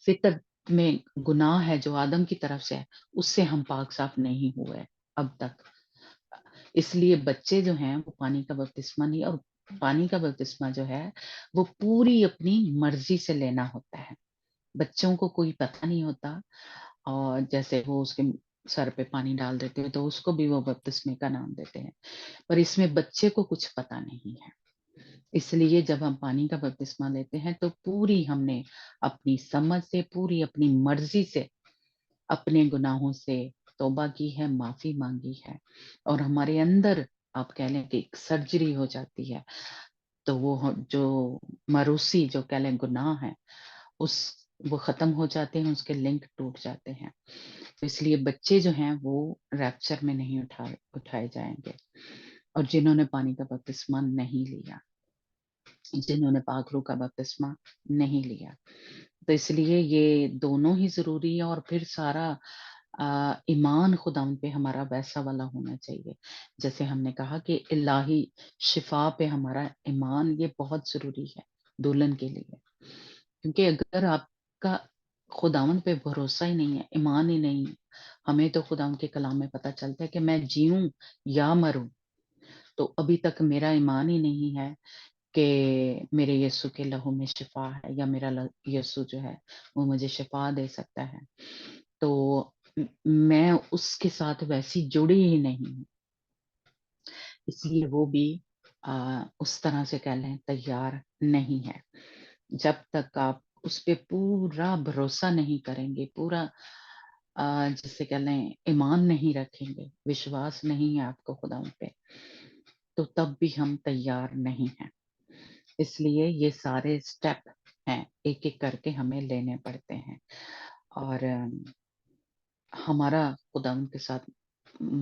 فطرت میں گناہ ہے جو آدم کی طرف سے ہے، اس سے ہم پاک صاف نہیں ہوئے اب تک، اس لیے بچے جو ہیں وہ پانی کا بپتسمہ نہیں، اور پانی کا بپتسمہ جو ہے وہ پوری اپنی مرضی سے لینا ہوتا ہے، بچوں کو کوئی پتہ نہیں ہوتا، اور جیسے وہ اس کے سر پہ پانی ڈال دیتے ہیں تو اس کو بھی وہ بپتسمے کا نام دیتے ہیں، پر اس میں بچے کو کچھ پتہ نہیں ہے، اس لیے جب ہم پانی کا بپتسمہ لیتے ہیں تو پوری ہم نے اپنی سمجھ سے، پوری اپنی مرضی سے اپنے گناہوں سے توبہ کی ہے، معافی مانگی ہے، اور ہمارے اندر آپ کہہ لیں کہ ایک سرجری ہو جاتی ہے، تو وہ جو مروسی جو کہہ لیں گناہ ہے وہ ختم ہو جاتے ہیں، اس کے لنک ٹوٹ جاتے ہیں، تو اس لیے بچے جو ہیں وہ ریپچر میں نہیں اٹھائے جائیں گے، اور جنہوں نے پانی کا بپتسمہ نہیں لیا، جنہوں نے پاک روح کا بپتسمہ نہیں لیا، تو اس لیے یہ دونوں ہی ضروری ہے، اور پھر سارا ایمان خداوند پہ ہمارا ویسا والا ہونا چاہیے، جیسے ہم نے کہا کہ الہی شفا پہ ہمارا ایمان یہ بہت ضروری ہے دلہن کے لیے، کیونکہ اگر آپ کا خداوند پہ بھروسہ ہی نہیں ہے، ایمان ہی نہیں ہے، ہمیں تو خداوند کے کلام میں پتہ چلتا ہے کہ میں جیوں یا مروں، تو ابھی تک میرا ایمان ہی نہیں ہے کہ میرے یسوع کے لہو میں شفا ہے، یا میرا یسوع جو ہے وہ مجھے شفا دے سکتا ہے، تو میں اس کے ساتھ ویسی جڑی ہی نہیں ہوں، اس لیے وہ بھی اس طرح سے کہہ لیں تیار نہیں ہے، جب تک آپ اس پہ پورا بھروسہ نہیں کریں گے، پورا جسے کہہ لیں ایمان نہیں رکھیں گے، وشواس نہیں ہے آپ کو خدا پہ، تو تب بھی ہم تیار نہیں ہیں، اس لیے یہ سارے اسٹیپ ہیں، ایک ایک کر کے ہمیں لینے پڑتے ہیں، اور ہمارا خدا ان کے ساتھ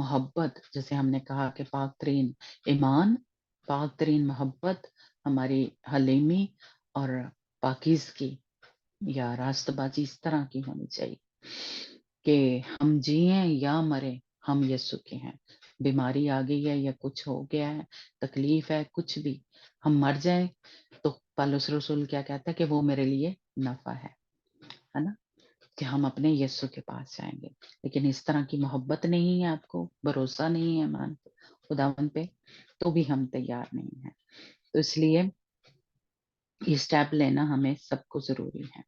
محبت، جیسے ہم نے کہا کہ پاک ترین ایمان، پاک ترین محبت، ہماری حلیمی اور پاکیزگی یا راست بازی اس طرح کی ہونی چاہیے کہ ہم جئیں یا مریں ہم یسوع کے ہیں، بیماری آ گئی ہے یا کچھ ہو گیا ہے، تکلیف ہے، کچھ بھی، ہم مر جائیں تو پالوس رسول کیا کہتا ہے کہ وہ میرے لیے نفع ہے نا، کہ ہم اپنے یسوع کے پاس جائیں گے۔ لیکن اس طرح کی محبت نہیں ہے، آپ کو بھروسہ نہیں ہے مان خداوند پہ، تو بھی ہم تیار نہیں ہیں۔ تو اس لیے یہ اسٹیپ لینا ہمیں سب کو ضروری ہے۔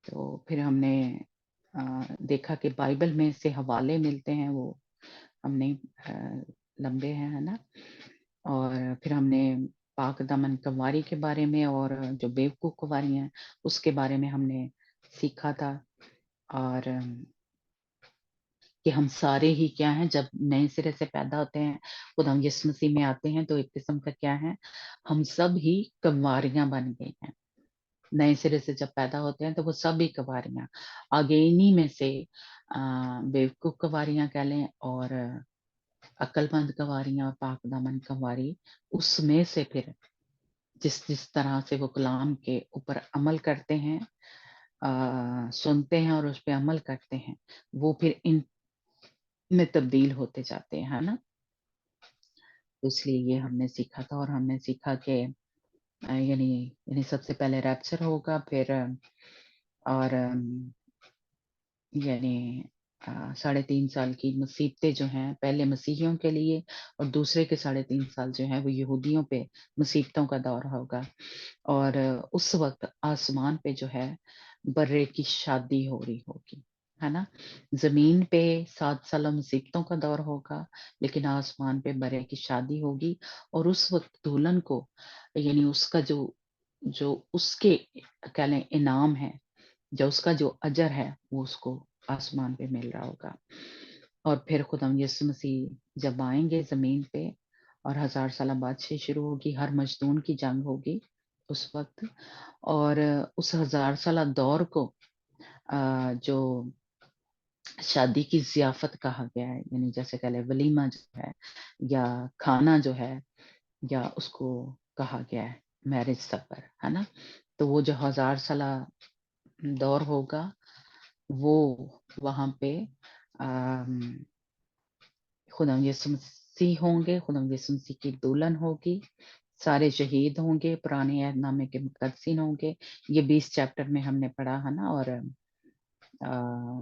تو پھر ہم نے دیکھا کہ بائبل میں سے حوالے ملتے ہیں، وہ ہم نے لمبے ہیں، ہے نا، اور پھر ہم نے پاک دامن کنواری کے بارے میں اور جو بیوقوف کنواری ہیں اس کے بارے میں ہم نے سیکھا تھا، اور کہ ہم سارے ہی کیا ہیں، جب نئے سرے سے پیدا ہوتے ہیں، خدا یسوع مسیح میں آتے ہیں، تو ایک قسم کا کیا ہے، ہم سب ہی کنواریاں بن گئی ہیں۔ نئے سرے سے جب پیدا ہوتے ہیں تو وہ سب ہی کنواریاں، آگے انہی میں سے بیوقوف کنواریاں کہہ لیں اور عقل مند کنواریاں اور پاک دامن کنواری، اس میں سے پھر جس جس طرح سے وہ کلام کے اوپر عمل کرتے ہیں، سنتے ہیں اور اس پہ عمل کرتے ہیں، وہ پھر ان میں تبدیل ہوتے جاتے ہیں، ہے نا۔ تو اس لیے یہ ہم نے سیکھا تھا، اور ہم نے سیکھا کہ یعنی سب سے پہلے ریپچر ہوگا، پھر اور یعنی 3.5 سال کی مصیبتیں جو ہیں پہلے مسیحیوں کے لیے، اور دوسرے کے 3.5 سال جو ہیں وہ یہودیوں پہ مصیبتوں کا دور ہوگا، اور اس وقت آسمان پہ جو ہے برے کی شادی ہو رہی ہوگی، ہے نا۔ زمین پہ 7 سال مصیبتوں کا دور ہوگا، لیکن آسمان پہ برے کی شادی ہوگی، اور اس وقت دلہن کو یعنی اس کا جو اس کے کہہ لیں انعام ہے، جو اس کا جو اجر ہے، وہ اس کو آسمان پہ مل رہا ہوگا۔ اور پھر خدا یسوع مسیح جب آئیں گے زمین پہ، اور 1000 سالہ بادشاہی شروع ہوگی، ہر مجدون کی جنگ ہوگی اس وقت، اور اس 1000 سالہ دور کو جو شادی کی ضیافت کہا گیا ہے، یعنی جیسے کہ ولیمہ جو ہے یا کھانا جو ہے، یا اس کو کہا گیا ہے میرج سپر، ہے نا۔ تو وہ جو 1000 سالہ دور ہوگا، وہ وہاں پہ خدا یسوع مسیح ہوں گے، خدا یسوع مسیح کی دلہن ہوگی، سارے شہید ہوں گے، پرانے عہد نامے کے مقدسین ہوں گے، یہ 20 چیپٹر میں ہم نے پڑھا ہے نا، اور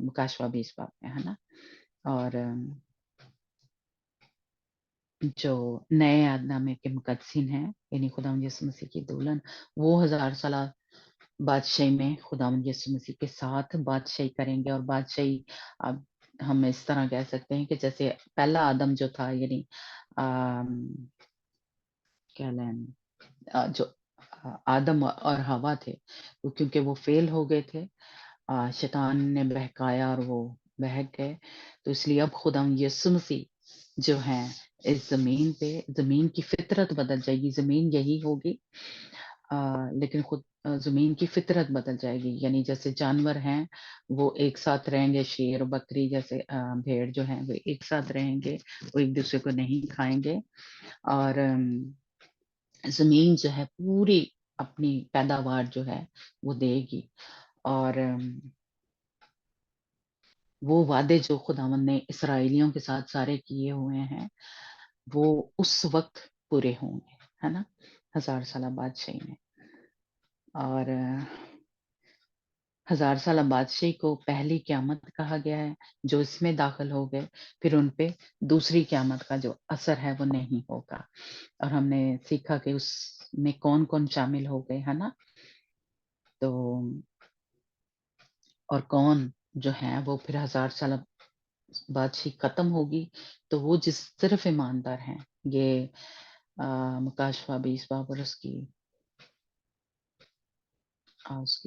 مکاشوہ 20 باب میں، ہے نا۔ اور جو نئے عہد نامے کے مقدسین ہیں، یعنی خدا یسوع مسیح کی دلہن، وہ 1000 سالہ بادشاہی میں خدا یسوع مسیح کے ساتھ بادشاہی کریں گے، اور بادشاہی اب ہم اس طرح کہہ سکتے ہیں کہ جیسے پہلا آدم جو تھا، یعنی کیا لیں جو آدم اور ہوا تھے، وہ کیونکہ وہ فیل ہو گئے تھے، شیطان نے بہکایا اور وہ بہک گئے، تو اس لیے اب خدا یسوع مسیح جو ہیں اس زمین پہ، زمین کی فطرت بدل جائے گی، زمین یہی ہوگی، لیکن خود زمین کی فطرت بدل جائے گی، یعنی جیسے جانور ہیں وہ ایک ساتھ رہیں گے، شیر بکری جیسے بھیڑ جو ہیں وہ ایک ساتھ رہیں گے، وہ ایک دوسرے کو نہیں کھائیں گے، اور زمین جو ہے پوری اپنی پیداوار جو ہے وہ دے گی، اور وہ وعدے جو خداوند نے اسرائیلیوں کے ساتھ سارے کیے ہوئے ہیں وہ اس وقت پورے ہوں گے، ہے نا، 1000 سالہ بادشاہی میں۔ اور 1000 سالہ بادشاہی کو پہلی قیامت کہا گیا ہے، جو اس میں داخل ہو گئے پھر ان پہ دوسری قیامت کا جو اثر ہے وہ نہیں ہوگا، اور ہم نے سیکھا کہ اس میں کون کون شامل ہو گئے، ہے نا۔ تو اور کون جو ہے وہ پھر 1000 سالہ بادشاہی ختم ہوگی، تو وہ جس صرف ایماندار ہیں، یہ مکاشفہ 20 باب اور اس کی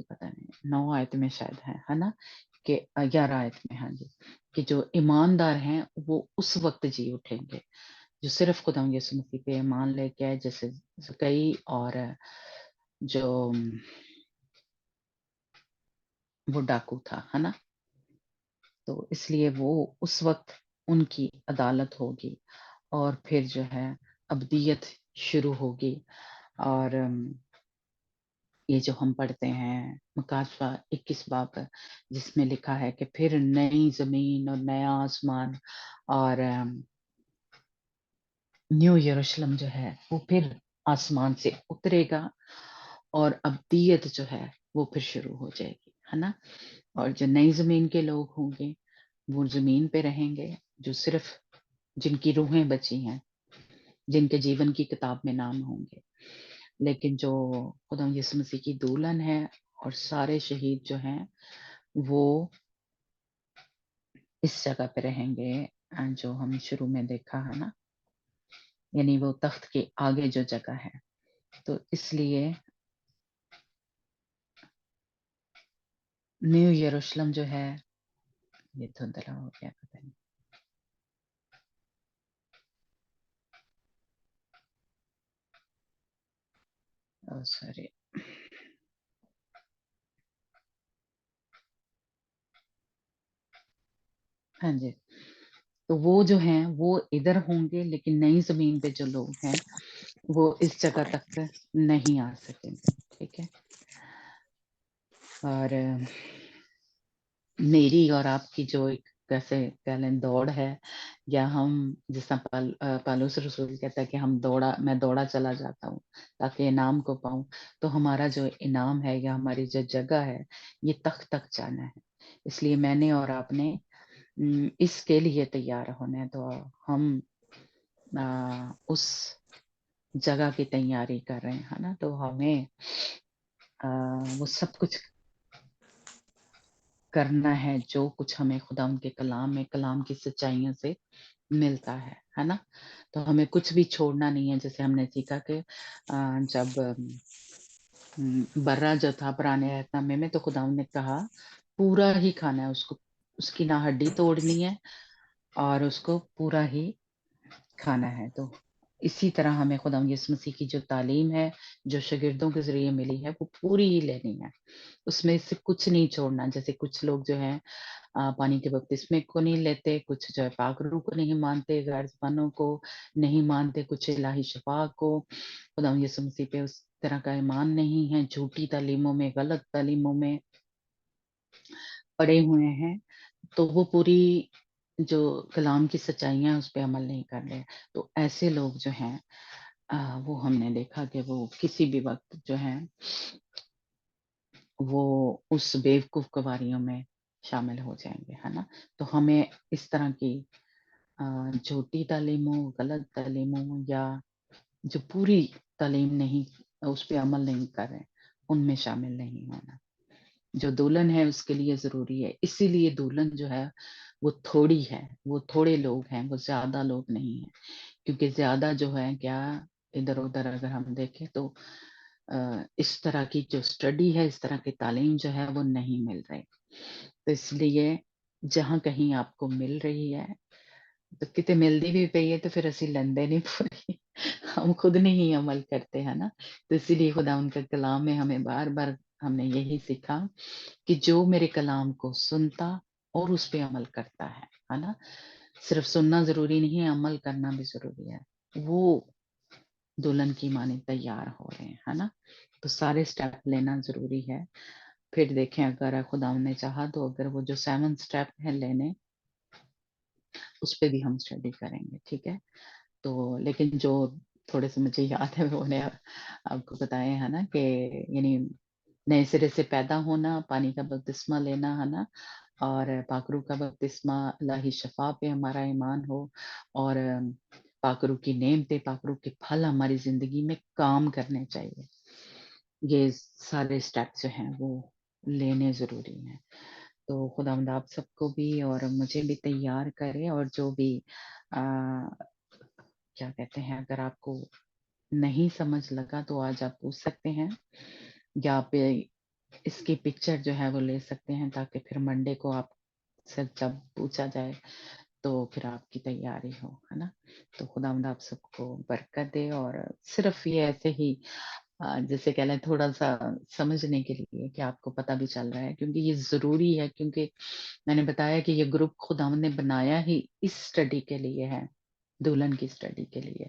پتہ نہیں 9 آیت میں شاید ہے نا، کہ 11 آیت میں، ہاں جی، کہ جو ایماندار ہیں وہ اس وقت جی اٹھیں گے جو صرف خدا یسوع مسیح پہ ایمان لے کے آئے، جیسے زکئی اور جو وہ ڈاکو تھا، ہے نا؟ تو اس لیے وہ اس وقت ان کی عدالت ہوگی، اور پھر جو ہے ابدیت شروع ہوگی۔ اور یہ جو ہم پڑھتے ہیں مکاشفہ 21 باب، جس میں لکھا ہے کہ پھر نئی زمین اور نیا آسمان اور نیو یروشلم جو ہے وہ پھر آسمان سے اترے گا، اور ابدیت جو ہے وہ پھر شروع ہو جائے گی، ہے نا؟ اور جو نئی زمین کے لوگ ہوں گے وہ زمین پہ رہیں گے، جو صرف جن کی روحیں بچی ہیں، جن کے جیون کی کتاب میں نام ہوں گے۔ لیکن جو خدا یسوع مسیح کی دولن ہے اور سارے شہید جو ہیں وہ اس جگہ پہ رہیں گے، جو ہم شروع میں دیکھا ہے نا، یعنی وہ تخت کے آگے جو جگہ ہے۔ تو اس لیے نیو یروشلم جو ہے، یہ دھندلا ہو گیا پتہ نہیں، سوری، ہاں جی، تو وہ جو ہیں وہ ادھر ہوں گے، لیکن نئی زمین پہ جو لوگ ہیں وہ اس جگہ تک نہیں آ سکیں گے، ٹھیک ہے؟ اور میری اور آپ کی جو ایک کیسے کہہ لیں دوڑ ہے، یا ہم جس طرح پالوس رسول کہتا ہے کہ میں دوڑا چلا جاتا ہوں تاکہ انعام کو پاؤں، تو ہمارا جو انعام ہے یا ہماری جو جگہ ہے یہ تخت تک جانا ہے۔ اس لیے میں نے اور آپ نے اس کے لیے تیار ہونا ہے، تو ہم اس جگہ کی تیاری کر رہے ہیں نا، تو ہمیں وہ سب کچھ کرنا ہے جو کچھ ہمیں خدا ان کے کلام میں کلام کی سچائیوں سے ملتا ہے نا؟ تو ہمیں کچھ بھی چھوڑنا نہیں ہے، جیسے ہم نے سیکھا کہ جب برا جو تھا پرانے عہد نامے میں، تو خدا نے کہا پورا ہی کھانا ہے اس کو، اس کی نہ ہڈی توڑنی ہے اور اس کو پورا ہی کھانا ہے۔ تو اسی طرح ہمیں خدا یسوع مسیح کی جو تعلیم ہے، جو شاگردوں کے ذریعے ملی ہے، وہ پوری ہی لینی ہے، اس میں سے کچھ نہیں چھوڑنا۔ جیسے کچھ لوگ جو ہیں پانی کے بپتسمے کو نہیں لیتے، کچھ جو ہے پاک روح کو نہیں مانتے، غیر زبانوں کو نہیں مانتے، کچھ الہی شفا کو، خدا یسوع مسیح پہ اس طرح کا ایمان نہیں ہے، جھوٹی تعلیموں میں، غلط تعلیموں میں پڑے ہوئے ہیں، تو وہ پوری جو کلام کی سچائیاں اس پہ عمل نہیں کر رہے۔ تو ایسے لوگ جو ہیں وہ ہم نے دیکھا کہ وہ کسی بھی وقت جو ہے وہ اس بیوقوف گواریوں میں شامل ہو جائیں گے، ہے نا؟ تو ہمیں اس طرح کی جھوٹی تعلیموں، غلط تعلیموں، یا جو پوری تعلیم نہیں، اس پہ عمل نہیں کر رہے، ان میں شامل نہیں ہونا۔ جو دولن ہے اس کے لیے ضروری ہے، اسی لیے دولن جو ہے وہ تھوڑی ہے، وہ تھوڑے لوگ ہیں، وہ زیادہ لوگ نہیں ہیں، کیونکہ زیادہ جو ہے کیا ادھر ادھر اگر ہم دیکھیں تو اس طرح کی جو اسٹڈی ہے، اس طرح کی تعلیم جو ہے وہ نہیں مل رہی۔ تو اس لیے جہاں کہیں آپ کو مل رہی ہے تو کتے ملتی بھی پئی ہے، تو پھر اسی لندے نہیں پوری، ہم خود نہیں عمل کرتے ہیں نا۔ تو اسی لیے خدا ان کا کلام میں ہمیں بار بار ہم نے یہی سیکھا کہ جو میرے کلام کو سنتا اور اس پہ عمل کرتا ہے نا؟ صرف سننا ضروری نہیں ہے، عمل کرنا بھی ضروری ہے، وہ دلہن کی معنی تیار ہو رہے ہیں، ہے نا؟ تو سارے سٹیپ لینا ضروری ہے۔ پھر دیکھیں اگر خدا نے چاہا تو اگر وہ جو 7 سٹیپ ہیں لینے، اس پہ بھی ہم اسٹڈی کریں گے، ٹھیک ہے؟ تو لیکن جو تھوڑے سے مجھے یاد ہے وہ نے آپ کو بتایا ہے نا، کہ یعنی نئے سرے سے پیدا ہونا، پانی کا بپتسمہ لینا، ہے نا؟ اور پاکرو کا بپتسمہ، الہی شفا پہ ہمارا ایمان ہو، اور پاکرو کی نعمتیں، پاکرو کے پھل ہماری زندگی میں کام کرنے چاہیے۔ یہ سارے اسٹیپ جو ہیں وہ لینے ضروری ہیں۔ تو خداوند آپ سب کو بھی اور مجھے بھی تیار کرے، اور جو بھی کیا کہتے ہیں، اگر آپ کو نہیں سمجھ لگا تو آج آپ پوچھ سکتے ہیں، یا آپ اس کی پکچر جو ہے وہ لے سکتے ہیں، تاکہ پھر منڈے کو آپ سے جب پوچھا جائے تو پھر آپ کی تیاری ہو، ہے نا؟ تو خداوند آپ سب کو برکت دے، اور صرف یہ ایسے ہی جیسے کہہ لیں تھوڑا سا سمجھنے کے لیے کہ آپ کو پتہ بھی چل رہا ہے، کیونکہ یہ ضروری ہے، کیونکہ میں نے بتایا کہ یہ گروپ خداوند نے بنایا ہی اس اسٹڈی کے لیے ہے، دلہن کی اسٹڈی کے لیے۔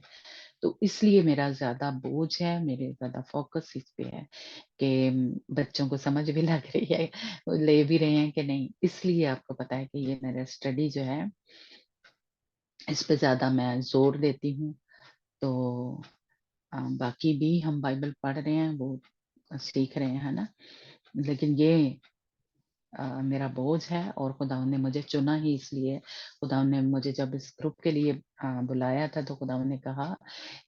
تو اس لیے میرا زیادہ بوجھ ہے، میرے زیادہ فوکس اس پہ ہے کہ بچوں کو سمجھ بھی لگ رہی ہے، وہ لے بھی رہے ہیں کہ نہیں۔ اس لیے آپ کو پتا ہے کہ یہ میرا اسٹڈی جو ہے اس پہ زیادہ میں زور دیتی ہوں۔ تو باقی بھی ہم بائبل پڑھ رہے ہیں، وہ سیکھ رہے ہیں، ہے نا؟ لیکن یہ میرا بوجھ ہے، اور خداوند نے مجھے چنا ہی اس لیے۔ خداوند نے مجھے جب اس گروپ کے لیے بلایا تھا، تو خداوند نے کہا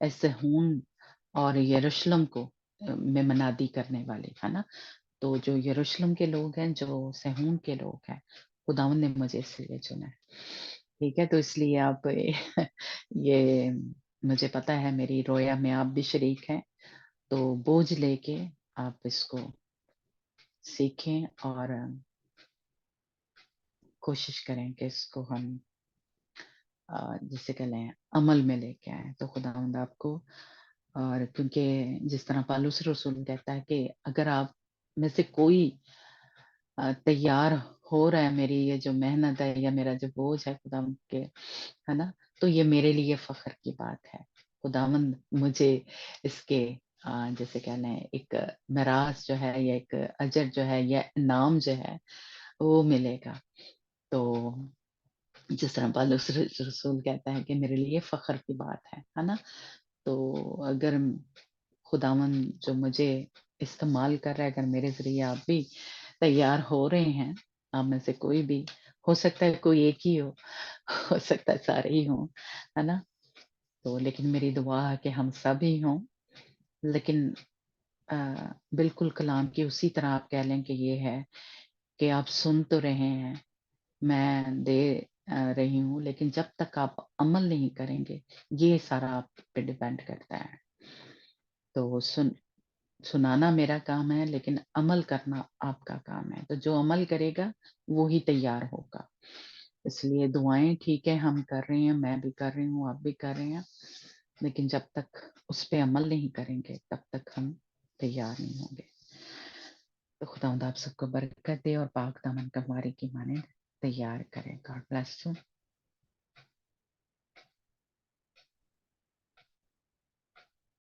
اے صہیون اور یروشلم کو میں منادی کرنے والی، ہے نا؟ تو جو یروشلم کے لوگ ہیں، جو صہیون کے لوگ ہیں، خداوند نے مجھے اس لیے چنا ہے۔ ٹھیک ہے، تو اس لیے آپ یہ مجھے پتا ہے میری رویا میں آپ بھی شریک ہیں، تو بوجھ لے کے آپ اس کو سیکھیں اور کوشش کریں کہ اس کو ہم جسے کہ لیں عمل میں لے کے آئیں۔ تو خداوند آپ کو، اور کیونکہ جس طرح پالوس رسول کہتا ہے کہ اگر آپ میں سے کوئی تیار ہو رہا ہے، میری یہ جو محنت ہے یا میرا جو بوجھ ہے خداوند کے، ہے نا، تو یہ میرے لیے فخر کی بات ہے۔ خداوند مجھے اس کے جیسے کہہ لیں ایک میراث جو ہے، یا ایک اجر جو ہے، یا انعام جو ہے، وہ ملے گا۔ تو جس طرح پالوس رسول کہتا ہے کہ میرے لیے فخر کی بات ہے نا؟ تو اگر خداوند جو مجھے استعمال کر رہا ہے، اگر میرے ذریعے آپ بھی تیار ہو رہے ہیں، آپ میں سے کوئی بھی، ہو سکتا ہے کوئی ایک ہی ہو سکتا ہے سارے ہی ہوں، ہے نا؟ تو لیکن میری دعا ہے کہ ہم سب ہی ہوں، لیکن بالکل کلام کی اسی طرح آپ کہہ لیں کہ یہ ہے کہ آپ سن تو رہے ہیں، میں دے رہی ہوں، لیکن جب تک آپ عمل نہیں کریں گے، یہ سارا آپ پہ ڈیپینڈ کرتا ہے۔ تو سنانا میرا کام ہے، لیکن عمل کرنا آپ کا کام ہے۔ تو جو عمل کرے گا وہی تیار ہوگا۔ اس لیے دعائیں ٹھیک ہے ہم کر رہے ہیں، میں بھی کر رہی ہوں، آپ بھی کر رہے ہیں، لیکن جب تک اس پہ عمل نہیں کریں گے تب تک ہم تیار نہیں ہوں گے۔ تو خداوند آپ سب کو برکت دے اور پاک دامن کمواری کی مانند تیار کرے۔ God bless you.